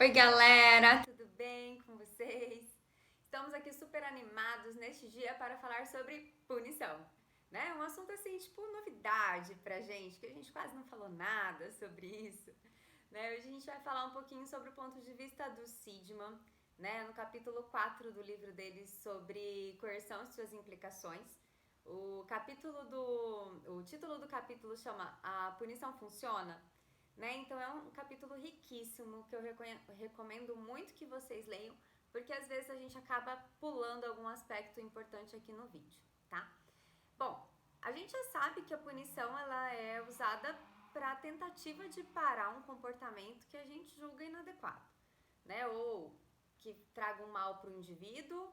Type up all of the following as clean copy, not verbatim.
Oi, galera, tudo bem com vocês? Estamos aqui super animados neste dia para falar sobre punição, né? Um assunto assim, tipo, novidade pra gente, que a gente quase não falou nada sobre isso, né? Hoje a gente vai falar um pouquinho sobre o ponto de vista do Seidman, né? No capítulo 4 do livro dele sobre coerção e suas implicações. O título do capítulo chama A Punição Funciona? Né? Então é um capítulo riquíssimo que eu recomendo muito que vocês leiam, porque às vezes a gente acaba pulando algum aspecto importante aqui no vídeo, tá? Bom, a gente já sabe que a punição ela é usada para a tentativa de parar um comportamento que a gente julga inadequado, né? Ou que traga um mal para o indivíduo,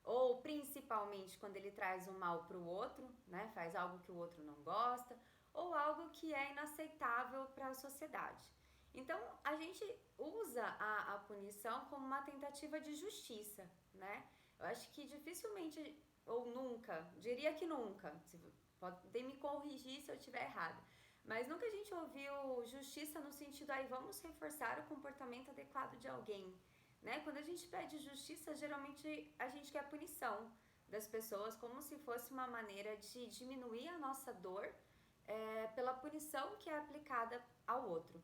ou principalmente quando ele traz um mal para o outro, né? Faz algo que o outro não gosta, ou algo que é inaceitável para a sociedade. Então, a gente usa a punição como uma tentativa de justiça, né? Eu acho que dificilmente, ou nunca, diria que nunca, podem me corrigir se eu estiver errada, mas nunca a gente ouviu justiça no sentido, aí vamos reforçar o comportamento adequado de alguém, né? Quando a gente pede justiça, geralmente a gente quer a punição das pessoas, como se fosse uma maneira de diminuir a nossa dor pela punição que é aplicada ao outro.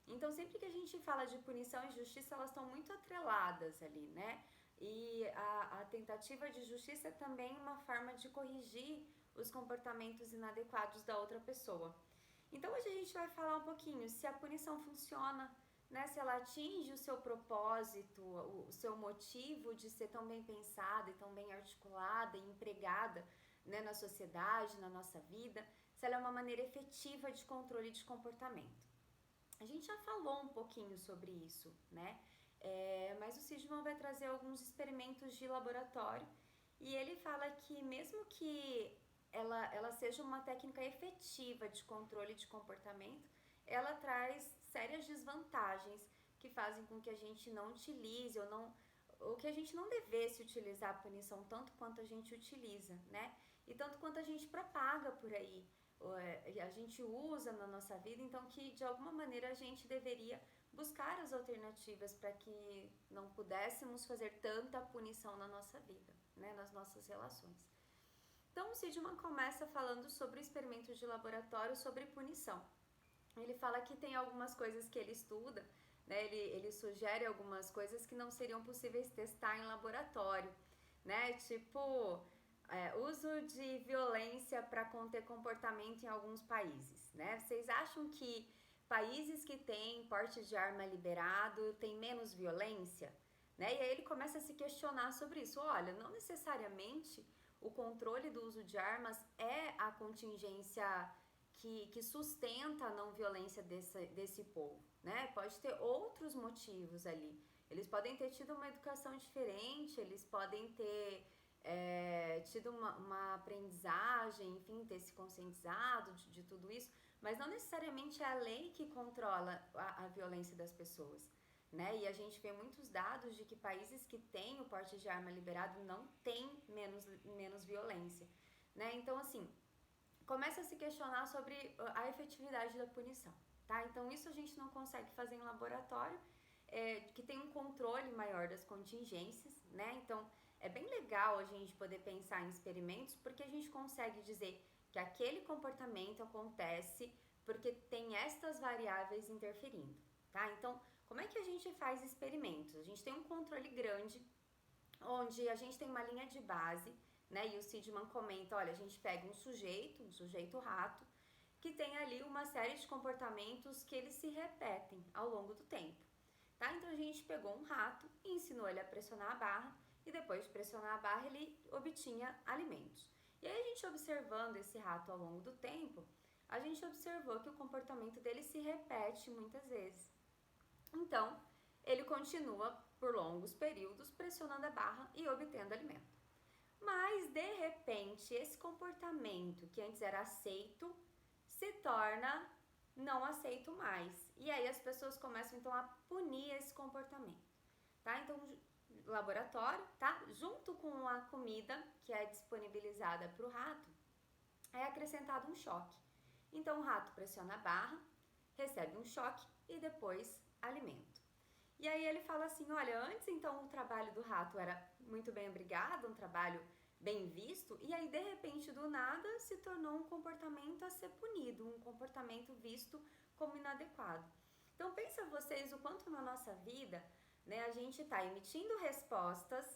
Então, sempre que a gente fala de punição e justiça, elas estão muito atreladas ali, né? E a tentativa de justiça é também uma forma de corrigir os comportamentos inadequados da outra pessoa. Então, hoje a gente vai falar um pouquinho se a punição funciona, né? Se ela atinge o seu propósito, o seu motivo de ser tão bem pensada e tão bem articulada e empregada, né, na sociedade, na nossa vida, se ela é uma maneira efetiva de controle de comportamento. A gente já falou um pouquinho sobre isso, né? Mas o Seidman vai trazer alguns experimentos de laboratório e ele fala que mesmo que ela seja uma técnica efetiva de controle de comportamento, ela traz sérias desvantagens que fazem com que a gente não utilize ou que a gente não devesse utilizar a punição tanto quanto a gente utiliza, né? E tanto quanto a gente propaga por aí, a gente usa na nossa vida, então que de alguma maneira a gente deveria buscar as alternativas para que não pudéssemos fazer tanta punição na nossa vida, né, nas nossas relações. Então o Seidman começa falando sobre o experimento de laboratório sobre punição. Ele fala que tem algumas coisas que ele estuda, né, ele sugere algumas coisas que não seriam possíveis testar em laboratório, né, tipo uso de violência para conter comportamento em alguns países, né? Vocês acham que países que têm porte de arma liberado têm menos violência? Né? E aí ele começa a se questionar sobre isso. Olha, não necessariamente o controle do uso de armas é a contingência que sustenta a não violência desse povo, né? Pode ter outros motivos ali. Eles podem ter tido uma educação diferente, eles podem ter tido uma aprendizagem, enfim, ter se conscientizado de tudo isso, mas não necessariamente é a lei que controla a violência das pessoas, né? E a gente vê muitos dados de que países que têm o porte de arma liberado não têm menos violência, né? Então, assim, começa a se questionar sobre a efetividade da punição, tá? Então, isso a gente não consegue fazer em laboratório, que tem um controle maior das contingências, né? Então, é bem legal a gente poder pensar em experimentos, porque a gente consegue dizer que aquele comportamento acontece porque tem estas variáveis interferindo, tá? Então, como é que a gente faz experimentos? A gente tem um controle grande, onde a gente tem uma linha de base, né? E o Seidman comenta, olha, a gente pega um sujeito rato, que tem ali uma série de comportamentos que eles se repetem ao longo do tempo, tá? Então a gente pegou um rato e ensinou ele a pressionar a barra, e depois de pressionar a barra ele obtinha alimentos. E aí a gente observando esse rato ao longo do tempo, a gente observou que o comportamento dele se repete muitas vezes. Então, ele continua por longos períodos pressionando a barra e obtendo alimento. Mas, de repente, esse comportamento que antes era aceito se torna não aceito mais. E aí as pessoas começam então a punir esse comportamento, tá? Então, laboratório, tá? Junto com a comida que é disponibilizada para o rato, é acrescentado um choque. Então, o rato pressiona a barra, recebe um choque e depois alimento. E aí ele fala assim, olha, antes então o trabalho do rato era muito bem obrigado, um trabalho bem visto, e aí de repente do nada se tornou um comportamento a ser punido, um comportamento visto como inadequado. Então pensa vocês o quanto na nossa vida, né, a gente está emitindo respostas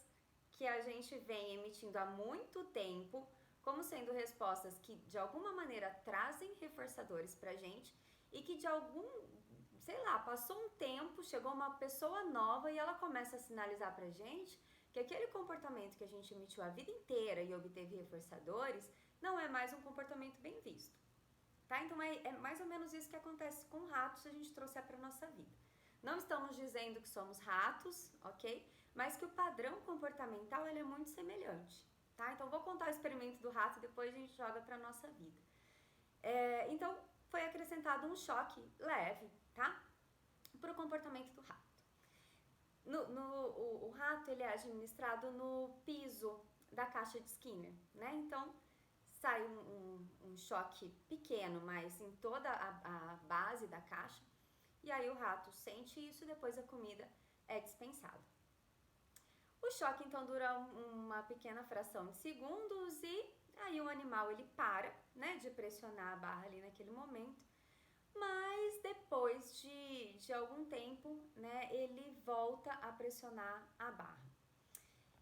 que a gente vem emitindo há muito tempo, como sendo respostas que de alguma maneira trazem reforçadores pra gente e que de algum, sei lá, passou um tempo, chegou uma pessoa nova e ela começa a sinalizar pra gente que aquele comportamento que a gente emitiu a vida inteira e obteve reforçadores não é mais um comportamento bem visto, tá? Então é mais ou menos isso que acontece com ratos se a gente trouxer pra nossa vida. Não estamos dizendo que somos ratos, ok? Mas que o padrão comportamental ele é muito semelhante, tá? Então vou contar o experimento do rato e depois a gente joga pra nossa vida. Então foi acrescentado um choque leve, tá? Para o comportamento do rato. O rato ele é administrado no piso da caixa de Skinner, né? Então sai um choque pequeno, mas em toda a base da caixa, e aí o rato sente isso e depois a comida é dispensada. O choque então dura uma pequena fração de segundos e aí o animal ele para, né, de pressionar a barra ali naquele momento. Mas depois de algum tempo, né, ele volta a pressionar a barra.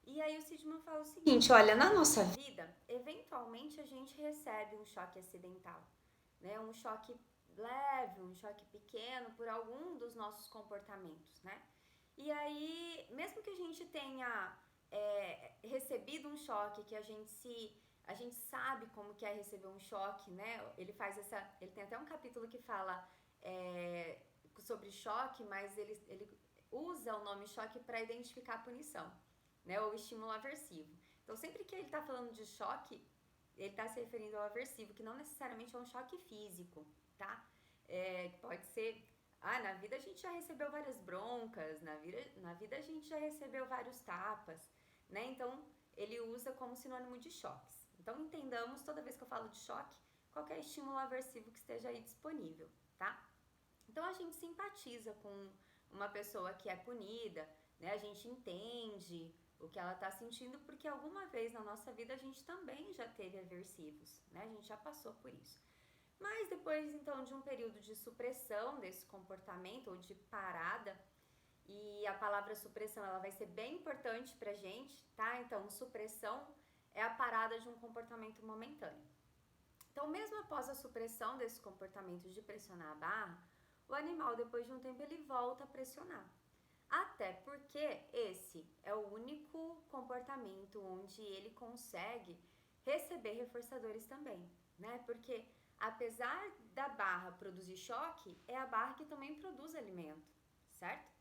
E aí o Sidman fala o seguinte, olha, na nossa vida, eventualmente a gente recebe um choque acidental, né, um choque leve, um choque pequeno por algum dos nossos comportamentos, né? E aí, mesmo que a gente tenha recebido um choque, que a gente sabe como que é receber um choque, né? Ele tem até um capítulo que fala sobre choque, mas ele usa o nome choque para identificar a punição, né? Ou estímulo aversivo. Então, sempre que ele está falando de choque, ele está se referindo ao aversivo, que não necessariamente é um choque físico, tá? Pode ser... na vida a gente já recebeu várias broncas, na vida a gente já recebeu vários tapas, né? Então, ele usa como sinônimo de choques. Então, entendamos, toda vez que eu falo de choque, qualquer estímulo aversivo que esteja aí disponível, tá? Então, a gente simpatiza com uma pessoa que é punida, né? A gente entende o que ela está sentindo, porque alguma vez na nossa vida a gente também já teve aversivos, né? A gente já passou por isso. Mas depois, então, de um período de supressão desse comportamento ou de parada, e a palavra supressão ela vai ser bem importante pra gente, tá? Então, supressão é a parada de um comportamento momentâneo. Então, mesmo após a supressão desse comportamento de pressionar a barra, o animal, depois de um tempo, ele volta a pressionar. Até porque esse é o único comportamento onde ele consegue receber reforçadores também, né? Porque apesar da barra produzir choque, é a barra que também produz alimento, certo?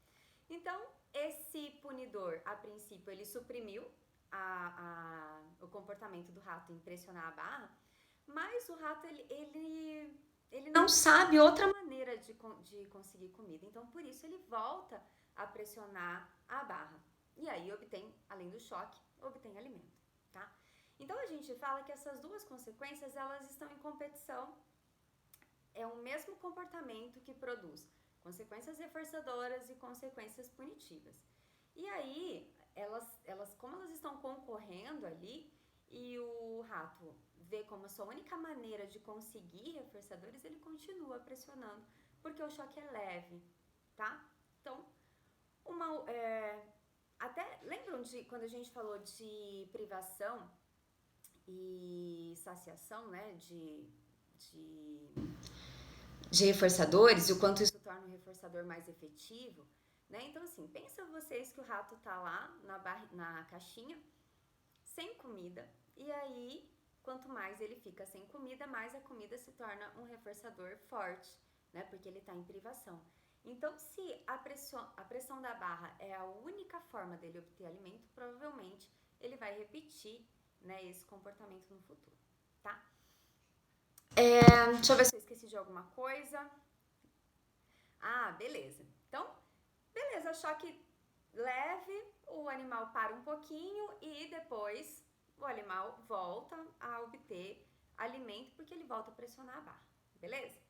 Então, esse punidor, a princípio, ele suprimiu o comportamento do rato em pressionar a barra, mas o rato, ele não sabe outra maneira de conseguir comida. Então, por isso, ele volta a pressionar a barra. E aí, obtém, além do choque, obtém alimento, tá? Então, a gente fala que essas duas consequências, elas estão em competição. É o mesmo comportamento que produz consequências reforçadoras e consequências punitivas. E aí, como elas estão concorrendo ali, e o rato vê como a sua única maneira de conseguir reforçadores, ele continua pressionando, porque o choque é leve, tá? Então, até lembram de quando a gente falou de privação e saciação, né, de reforçadores e o quanto isso torna o reforçador mais efetivo, né? Então, assim, pensa vocês que o rato tá lá na caixinha, sem comida, e aí, quanto mais ele fica sem comida, mais a comida se torna um reforçador forte, né? Porque ele tá em privação. Então, se a pressão da barra é a única forma dele obter alimento, provavelmente ele vai repetir, né, esse comportamento no futuro, tá? Deixa eu ver se eu esqueci de alguma coisa. Beleza. Então, beleza, choque leve, o animal para um pouquinho e depois o animal volta a obter alimento porque ele volta a pressionar a barra, beleza?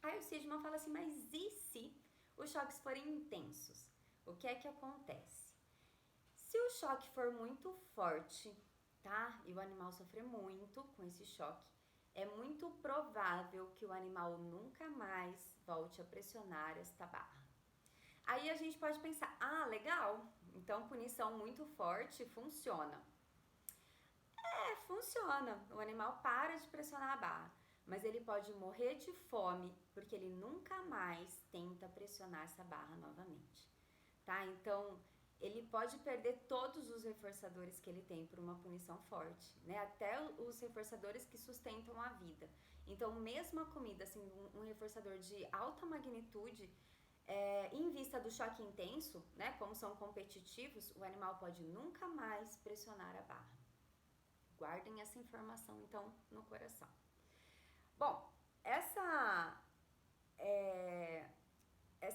Aí o Sidman fala assim, mas e se os choques forem intensos? o que é que acontece? Se o choque for muito forte, tá? E o animal sofrer muito com esse choque, é muito provável que o animal nunca mais volte a pressionar esta barra. Aí a gente pode pensar, legal, então punição muito forte funciona. Funciona, o animal para de pressionar a barra, mas ele pode morrer de fome porque ele nunca mais tenta pressionar essa barra novamente, tá? Então, ele pode perder todos os reforçadores que ele tem por uma punição forte, né? Até os reforçadores que sustentam a vida. Então, mesmo a comida, assim, um reforçador de alta magnitude, em vista do choque intenso, né? Como são competitivos, o animal pode nunca mais pressionar a barra. Guardem essa informação, então, no coração. Bom, essa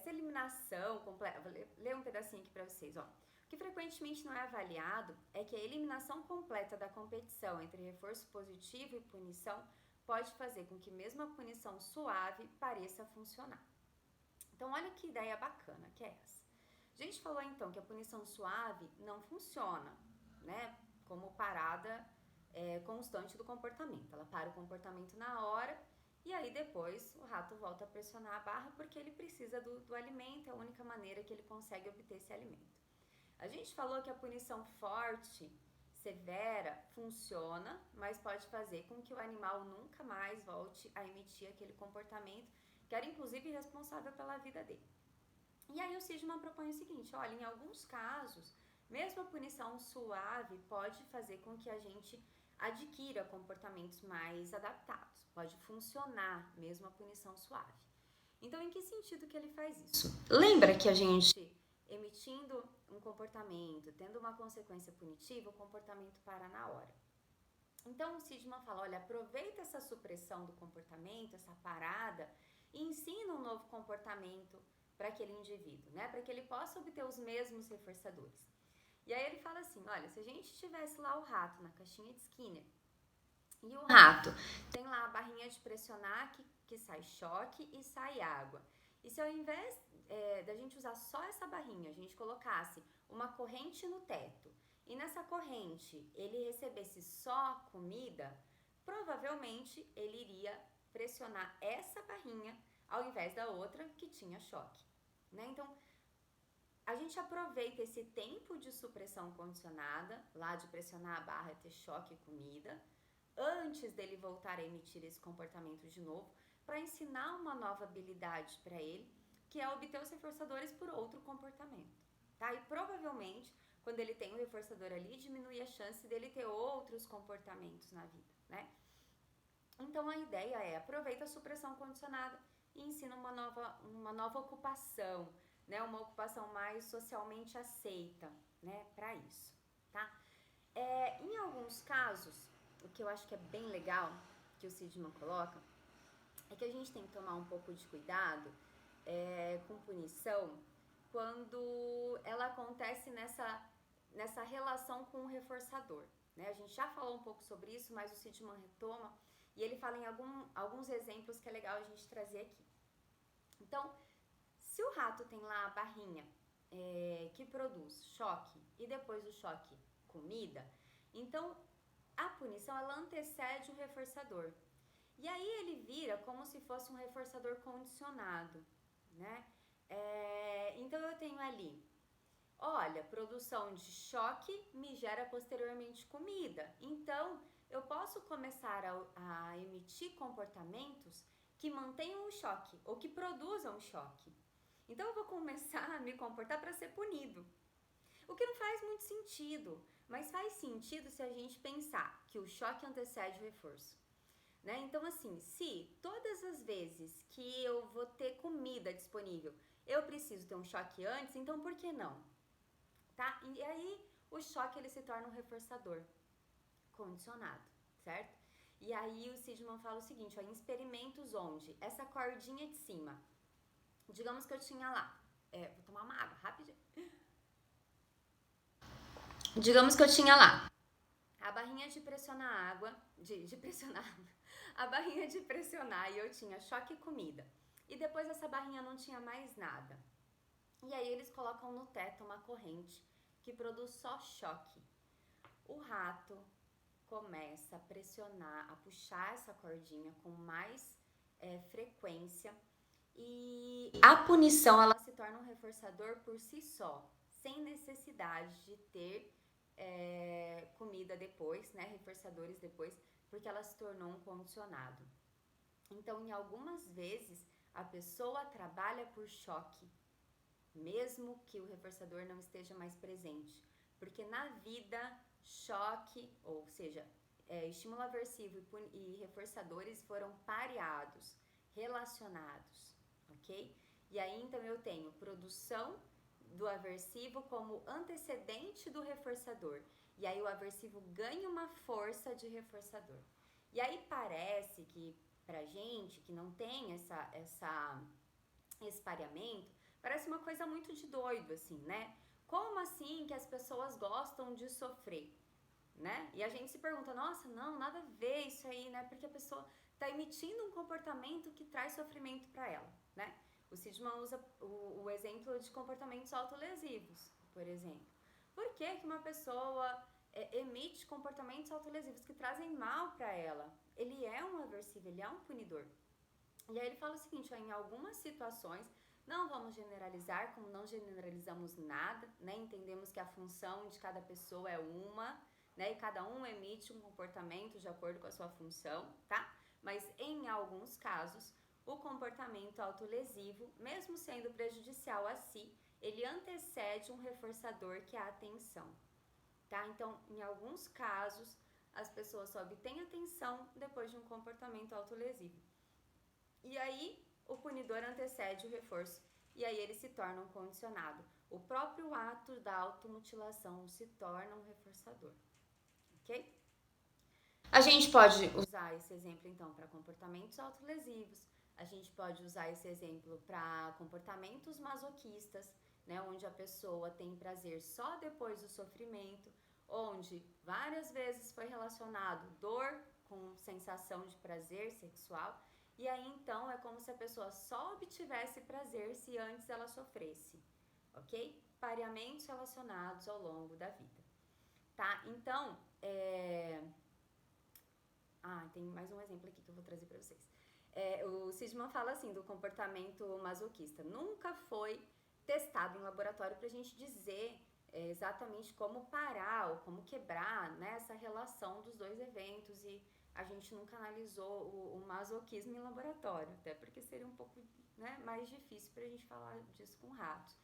eliminação completa... Vou ler um pedacinho aqui para vocês, ó. O que frequentemente não é avaliado é que a eliminação completa da competição entre reforço positivo e punição pode fazer com que mesmo a punição suave pareça funcionar. Então, olha que ideia bacana que é essa. A gente falou, então, que a punição suave não funciona, né? Como parada constante do comportamento. Ela para o comportamento na hora e aí depois o rato volta a pressionar a barra porque ele precisa do alimento, é a única maneira que ele consegue obter esse alimento. A gente falou que a punição forte, severa, funciona, mas pode fazer com que o animal nunca mais volte a emitir aquele comportamento que era inclusive responsável pela vida dele. E aí o Seligman propõe o seguinte, olha, em alguns casos, mesmo a punição suave pode fazer com que a gente adquira comportamentos mais adaptados. Pode funcionar mesmo a punição suave. Então, em que sentido que ele faz isso? Lembra que a gente, emitindo um comportamento, tendo uma consequência punitiva, o comportamento para na hora. Então, o Seligman fala, olha, aproveita essa supressão do comportamento, essa parada, e ensina um novo comportamento para aquele indivíduo, né? Para que ele possa obter os mesmos reforçadores. E aí ele fala assim, olha, se a gente tivesse lá o rato na caixinha de Skinner e o rato tem lá a barrinha de pressionar que sai choque e sai água. E se ao invés da gente usar só essa barrinha, a gente colocasse uma corrente no teto e nessa corrente ele recebesse só comida, provavelmente ele iria pressionar essa barrinha ao invés da outra que tinha choque, né? Então, a gente aproveita esse tempo de supressão condicionada, lá de pressionar a barra e ter choque e comida, antes dele voltar a emitir esse comportamento de novo, para ensinar uma nova habilidade para ele, que é obter os reforçadores por outro comportamento, tá? E provavelmente, quando ele tem um reforçador ali, diminui a chance dele ter outros comportamentos na vida, né? Então, a ideia é, aproveita a supressão condicionada e ensina uma nova ocupação, né? Uma ocupação mais socialmente aceita, né? Para isso, tá? Em alguns casos, o que eu acho que é bem legal, que o Seligman coloca, é que a gente tem que tomar um pouco de cuidado com punição quando ela acontece nessa relação com o reforçador, né? A gente já falou um pouco sobre isso, mas o Seligman retoma e ele fala em alguns exemplos que é legal a gente trazer aqui. Então, se o rato tem lá a barrinha que produz choque e depois do choque comida, então a punição ela antecede o reforçador. E aí ele vira como se fosse um reforçador condicionado, né? Então eu tenho ali, olha, produção de choque me gera posteriormente comida. Então eu posso começar a emitir comportamentos que mantenham o choque ou que produzam o choque. Então eu vou começar a me comportar para ser punido. O que não faz muito sentido, mas faz sentido se a gente pensar que o choque antecede o reforço, né? Então assim, se todas as vezes que eu vou ter comida disponível, eu preciso ter um choque antes, então por que não? Tá? E aí o choque ele se torna um reforçador condicionado, certo? E aí o Seligman fala o seguinte, ó, em experimentos onde essa cordinha de cima, digamos que eu tinha lá, vou tomar uma água, rapidinho. Digamos que eu tinha lá a barrinha de pressionar água, de pressionar, a barrinha de pressionar e eu tinha choque e comida. E depois essa barrinha não tinha mais nada. E aí eles colocam no teto uma corrente que produz só choque. O rato começa a pressionar, a puxar essa cordinha com mais frequência, e a punição ela se torna um reforçador por si só, sem necessidade de ter comida depois, né, reforçadores depois, porque ela se tornou um condicionado. Então, em algumas vezes, a pessoa trabalha por choque, mesmo que o reforçador não esteja mais presente, porque na vida, choque, ou seja, estímulo aversivo e reforçadores foram pareados, relacionados, ok? E aí, então, eu tenho produção do aversivo como antecedente do reforçador. E aí o aversivo ganha uma força de reforçador. E aí parece que pra gente que não tem esse pareamento, parece uma coisa muito de doido, assim, né? Como assim que as pessoas gostam de sofrer, né? E a gente se pergunta, nossa, não, nada a ver isso aí, né? Porque a pessoa tá emitindo um comportamento que traz sofrimento para ela, né? O Sidman usa o exemplo de comportamentos autolesivos, por exemplo. Por que que uma pessoa emite comportamentos autolesivos que trazem mal para ela? Ele é um aversivo, ele é um punidor. E aí ele fala o seguinte, ó, em algumas situações, não vamos generalizar, como não generalizamos nada, né? Entendemos que a função de cada pessoa é uma, né? E cada um emite um comportamento de acordo com a sua função, tá? Mas em alguns casos, o comportamento autolesivo, mesmo sendo prejudicial a si, ele antecede um reforçador que é a atenção, tá? Então, em alguns casos, as pessoas só obtêm atenção depois de um comportamento autolesivo. E aí, o punidor antecede o reforço, e aí ele se torna um condicionado. O próprio ato da automutilação se torna um reforçador, ok? A gente pode usar esse exemplo, então, para comportamentos autolesivos. A gente pode usar esse exemplo para comportamentos masoquistas, né, onde a pessoa tem prazer só depois do sofrimento, onde várias vezes foi relacionado dor com sensação de prazer sexual, e aí então é como se a pessoa só obtivesse prazer se antes ela sofresse, ok? Pareamentos relacionados ao longo da vida, tá? Então, tem mais um exemplo aqui que eu vou trazer para vocês. O Sidman fala assim do comportamento masoquista. Nunca foi testado em laboratório para a gente dizer exatamente como parar ou como quebrar, né, essa relação dos dois eventos, e a gente nunca analisou o masoquismo em laboratório, até porque seria um pouco, né, mais difícil para a gente falar disso com ratos.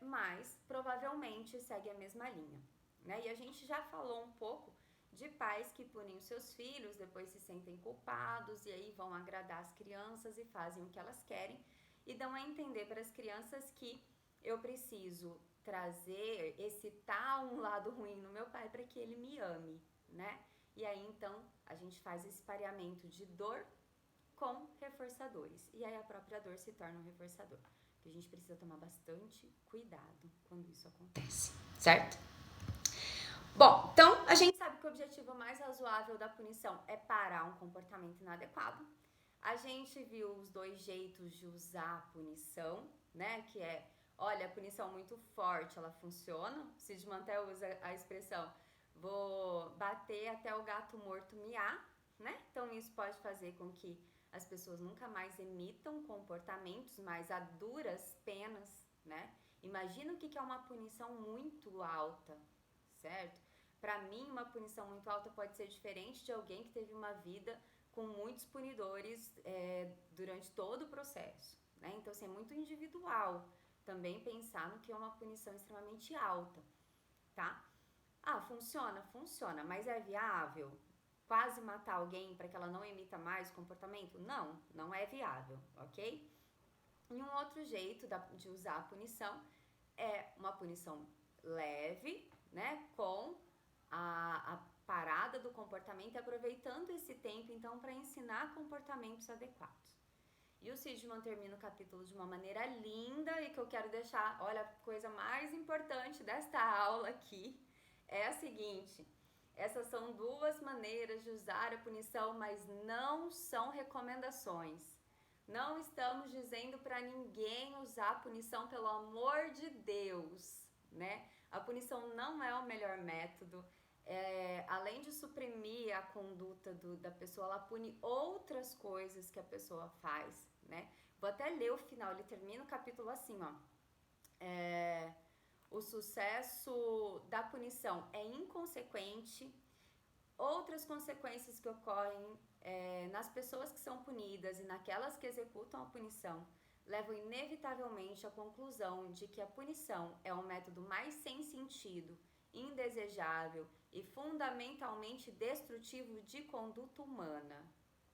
Mas provavelmente segue a mesma linha, né? E a gente já falou um pouco de pais que punem os seus filhos, depois se sentem culpados e aí vão agradar as crianças e fazem o que elas querem e dão a entender para as crianças que eu preciso trazer, excitar um lado ruim no meu pai para que ele me ame, né? E aí então a gente faz esse pareamento de dor com reforçadores, e aí a própria dor se torna um reforçador. Que a gente precisa tomar bastante cuidado quando isso acontece, certo? Bom, então a gente sabe que o objetivo mais razoável da punição é parar um comportamento inadequado. A gente viu os dois jeitos de usar a punição, né? Que é, olha, a punição muito forte, ela funciona. O Sidman até usa a expressão, vou bater até o gato morto miar, né? Então isso pode fazer com que as pessoas nunca mais emitam comportamentos, mas a duras penas, né? Imagina o que é uma punição muito alta, certo? Para mim, uma punição muito alta pode ser diferente de alguém que teve uma vida com muitos punidores durante todo o processo, né? Então, assim, é muito individual também pensar no que é uma punição extremamente alta, tá? Funciona? Funciona, mas é viável? Quase matar alguém para que ela não emita mais comportamento? Não, não é viável, ok? E um outro jeito de usar a punição é uma punição leve, né, com a parada do comportamento, aproveitando esse tempo, então, para ensinar comportamentos adequados. E o Sidman termina o capítulo de uma maneira linda e que eu quero deixar, olha, a coisa mais importante desta aula aqui é a seguinte: essas são duas maneiras de usar a punição, mas não são recomendações. Não estamos dizendo para ninguém usar a punição, pelo amor de Deus, né? A punição não é o melhor método. Além de suprimir a conduta da pessoa, ela pune outras coisas que a pessoa faz, né? Vou até ler o final, ele termina o capítulo assim, ó. O sucesso da punição é inconsequente. Outras consequências que ocorrem nas pessoas que são punidas e naquelas que executam a punição levam inevitavelmente à conclusão de que a punição é o método mais sem sentido, indesejável e fundamentalmente destrutivo de conduta humana,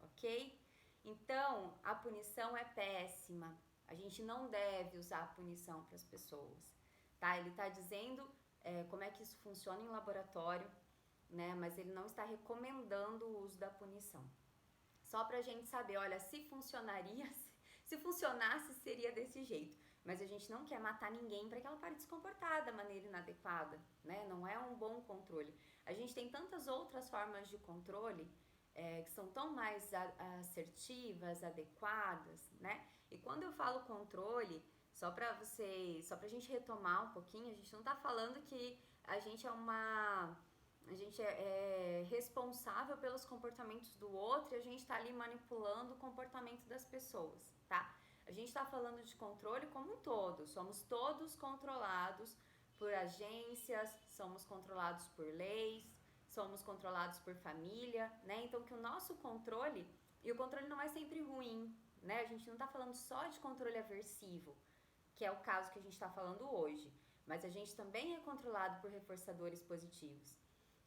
ok? Então, a punição é péssima. A gente não deve usar a punição para as pessoas, tá? Ele está dizendo como é que isso funciona em laboratório, né? Mas ele não está recomendando o uso da punição. Só pra gente saber, olha, se funcionaria, se funcionasse seria desse jeito. Mas a gente não quer matar ninguém para que ela pare de se comportar da maneira inadequada, né? Não é um bom controle. A gente tem tantas outras formas de controle que são tão mais assertivas, adequadas, né? E quando eu falo controle, só pra gente retomar um pouquinho, a gente não tá falando que a gente é responsável pelos comportamentos do outro e a gente tá ali manipulando o comportamento das pessoas, tá? A gente tá falando de controle como um todo, somos todos controlados por agências, somos controlados por leis, somos controlados por família, né? Então que o nosso controle, e o controle não é sempre ruim, né? A gente não tá falando só de controle aversivo, que é o caso que a gente tá falando hoje, mas a gente também é controlado por reforçadores positivos,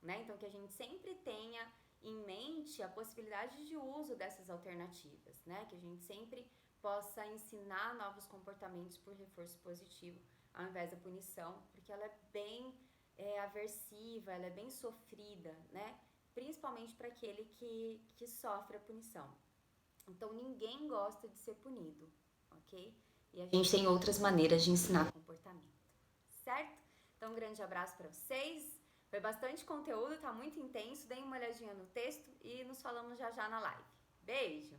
né? Então que a gente sempre tenha em mente a possibilidade de uso dessas alternativas, né? Que a gente sempre possa ensinar novos comportamentos por reforço positivo ao invés da punição, porque ela é bem aversiva, ela é bem sofrida, né? Principalmente para aquele que sofre a punição. Então ninguém gosta de ser punido, ok? E a gente tem outras maneiras de ensinar comportamento, certo? Então um grande abraço para vocês. Foi bastante conteúdo, tá muito intenso. Deem uma olhadinha no texto e nos falamos já já na live. Beijo!